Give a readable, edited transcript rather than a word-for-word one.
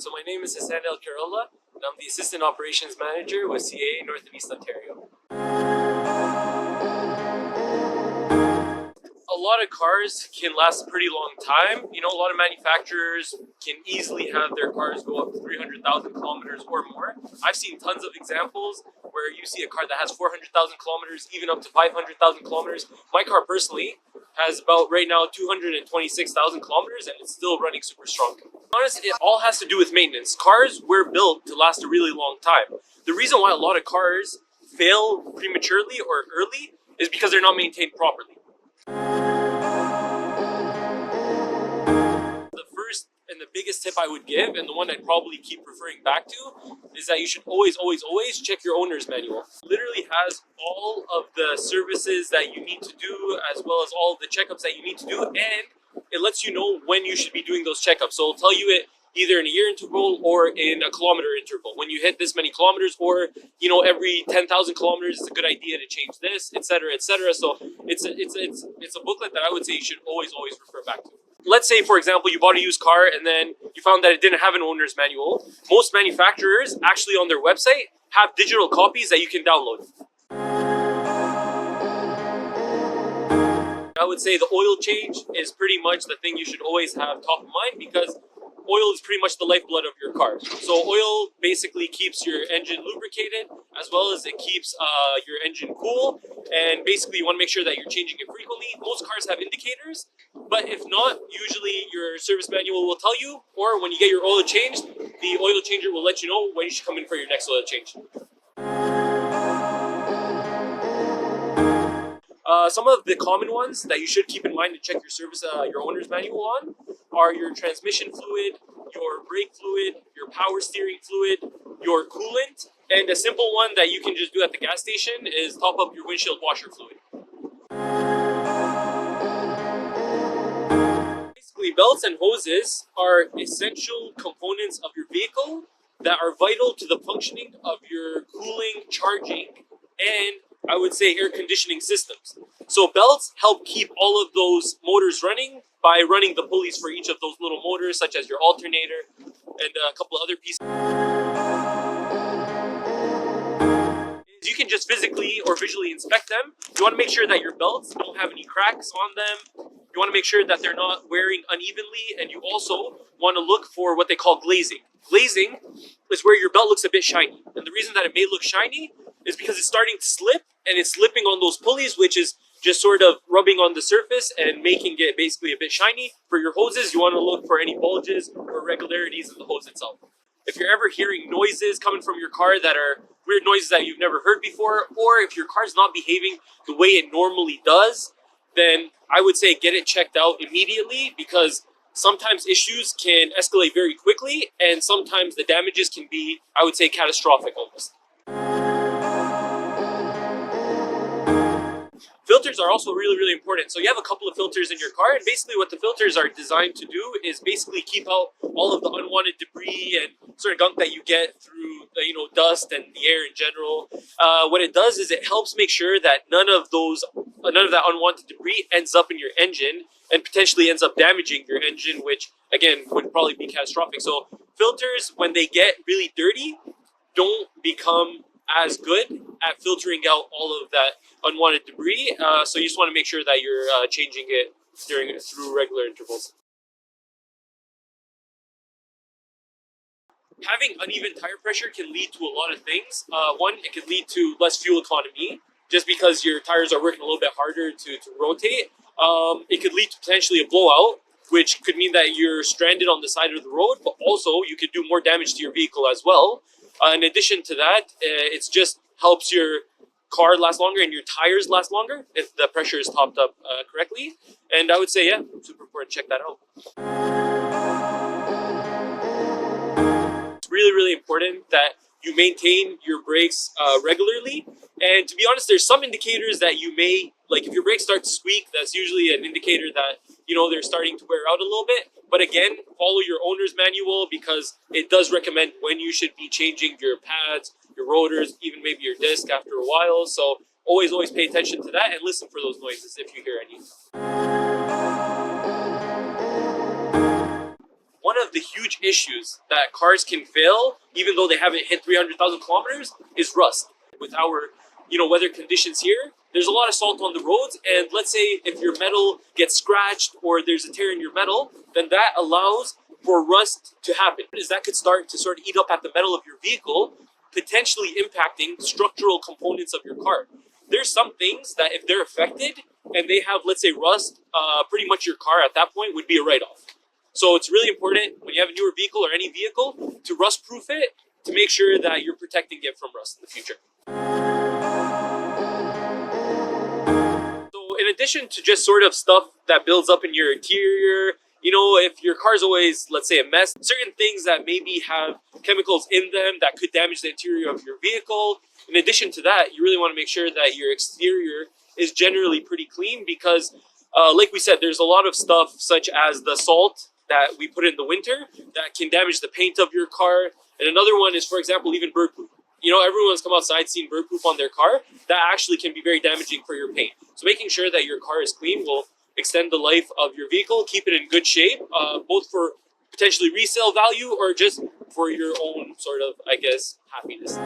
So my name is Hassan Al-Khairalla, and I'm the Assistant Operations Manager with CA North and East Ontario. A lot of cars can last a pretty long time. You know, a lot of manufacturers can easily have their cars go up to 300,000 kilometers or more. I've seen tons of examples where you see a car that has 400,000 kilometers, even up to 500,000 kilometers. My car personally has about right now 226,000 kilometers and it's still running super strong. Honestly, it all has to do with maintenance. Cars were built to last a really long time. The reason why a lot of cars fail prematurely or early is because they're not maintained properly. The first and the biggest tip I would give, and the one I'd probably keep referring back to, is that you should always check your owner's manual. It literally has all of the services that you need to do, as well as all of the checkups that you need to do, and it lets you know when you should be doing those checkups. So it'll tell you it either in a year interval or in a kilometer interval. When you hit this many kilometers, or every 10,000 kilometers, it's a good idea to change this, etc., etc. So it's a booklet that I would say you should always refer back to. Let's say, for example, you bought a used car and then you found that it didn't have an owner's manual. Most manufacturers actually on their website have digital copies that you can download. I would say the oil change is pretty much the thing you should always have top of mind, because oil is pretty much the lifeblood of your car. So oil basically keeps your engine lubricated, as well as it keeps your engine cool. And basically you want to make sure that you're changing it frequently. Most cars have indicators, but if not, usually your service manual will tell you, or when you get your oil changed, the oil changer will let you know when you should come in for your next oil change. Some of the common ones that you should keep in mind to check your owner's manual on are your transmission fluid, your brake fluid, your power steering fluid, your coolant, and a simple one that you can just do at the gas station is top up your windshield washer fluid. Basically, belts and hoses are essential components of your vehicle that are vital to the functioning of your cooling, charging, and I would say air conditioning systems. So belts help keep all of those motors running by running the pulleys for each of those little motors, such as your alternator and a couple of other pieces. You can just physically or visually inspect them. You want to make sure that your belts don't have any cracks on them. You want to make sure that they're not wearing unevenly, and you also want to look for what they call glazing. Glazing is where your belt looks a bit shiny, and the reason that it may look shiny is because it's starting to slip, and it's slipping on those pulleys, which is just sort of rubbing on the surface and making it basically a bit shiny. For your hoses, you want to look for any bulges or irregularities in the hose itself. If you're ever hearing noises coming from your car that are weird noises that you've never heard before, or if your car's not behaving the way it normally does, then I would say get it checked out immediately, because sometimes issues can escalate very quickly, and sometimes the damages can be, I would say, catastrophic almost. Filters are also really important. So you have a couple of filters in your car, and basically what the filters are designed to do is basically keep out all of the unwanted debris and sort of gunk that you get through dust and the air in general. What it does is it helps make sure that none of that unwanted debris ends up in your engine and potentially ends up damaging your engine, which again would probably be catastrophic. So filters, when they get really dirty, don't become as good at filtering out all of that unwanted debris. So you just want to make sure that you're changing it through regular intervals. Having uneven tire pressure can lead to a lot of things. One, it can lead to less fuel economy, just because your tires are working a little bit harder to rotate. It could lead to potentially a blowout, which could mean that you're stranded on the side of the road, but also you could do more damage to your vehicle as well. In addition to that, it just helps your car last longer and your tires last longer if the pressure is topped up correctly. And I would say, yeah, super important, check that out. It's really important that you maintain your brakes regularly. And to be honest, there's some indicators that you may, like if your brakes start to squeak, that's usually an indicator that, they're starting to wear out a little bit. But again, follow your owner's manual, because it does recommend when you should be changing your pads, your rotors, even maybe your disc after a while. So always pay attention to that and listen for those noises if you hear any. one of the huge issues that cars can fail, even though they haven't hit 300,000 kilometers, is rust. With our, weather conditions here, there's a lot of salt on the roads, and let's say if your metal gets scratched or there's a tear in your metal, then that allows for rust to happen. Is that could start to sort of eat up at the metal of your vehicle, potentially impacting structural components of your car. There's some things that if they're affected and they have, let's say, rust, pretty much your car at that point would be a write-off. So it's really important when you have a newer vehicle or any vehicle to rust-proof it to make sure that you're protecting it from rust in the future. So in addition to just sort of stuff that builds up in your interior, if your car's always, let's say, a mess, certain things that maybe have chemicals in them that could damage the interior of your vehicle. In addition to that, you really want to make sure that your exterior is generally pretty clean because, like we said, there's a lot of stuff such as the salt that we put in the winter that can damage the paint of your car. And another one is, for example, even bird poop. Everyone's come outside seeing bird poop on their car. That actually can be very damaging for your paint. So making sure that your car is clean will extend the life of your vehicle, keep it in good shape, both for potentially resale value or just for your own sort of, happiness.